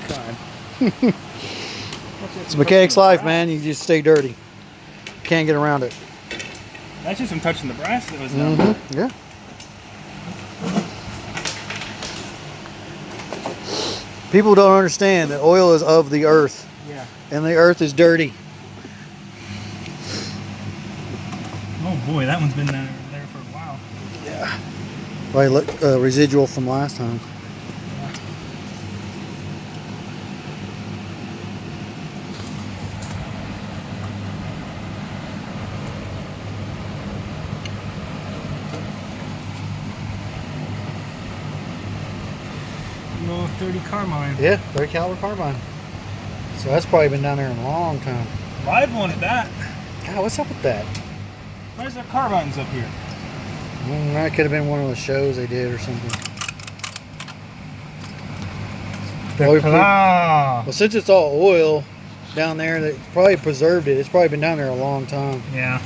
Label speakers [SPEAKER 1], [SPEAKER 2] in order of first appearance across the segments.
[SPEAKER 1] God.
[SPEAKER 2] It's a mechanic's life, man. You just stay dirty. Can't get around it.
[SPEAKER 1] That's just from touching the brass that was done.
[SPEAKER 2] Yeah. People don't understand that oil is of the earth.
[SPEAKER 1] Yeah.
[SPEAKER 2] And the earth is dirty.
[SPEAKER 1] Oh boy, that one's been there for a while.
[SPEAKER 2] Yeah. Right, look, residual from last time.
[SPEAKER 1] No, 30 Carmine.
[SPEAKER 2] Yeah, 30 caliber carbine. So that's probably been down there a long time.
[SPEAKER 1] Live one at that.
[SPEAKER 2] God, what's up with that?
[SPEAKER 1] Where's their carbines up here?
[SPEAKER 2] That could have been one of the shows they did or something. Well, since it's all oil down there, they probably preserved it. It's probably been down there a long time.
[SPEAKER 1] Yeah.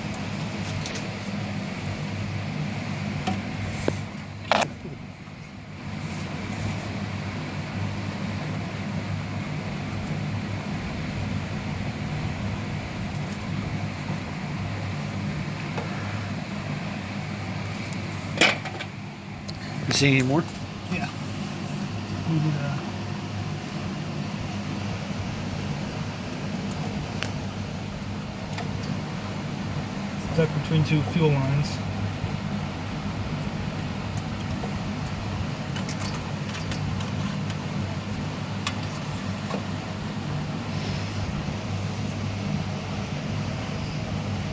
[SPEAKER 2] You see any more?
[SPEAKER 1] Yeah. Stuck between two fuel lines.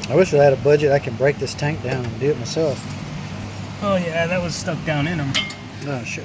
[SPEAKER 2] I wish I had a budget I can break this tank down and do it myself.
[SPEAKER 1] Oh yeah, that was stuck down in them.
[SPEAKER 2] Oh shit.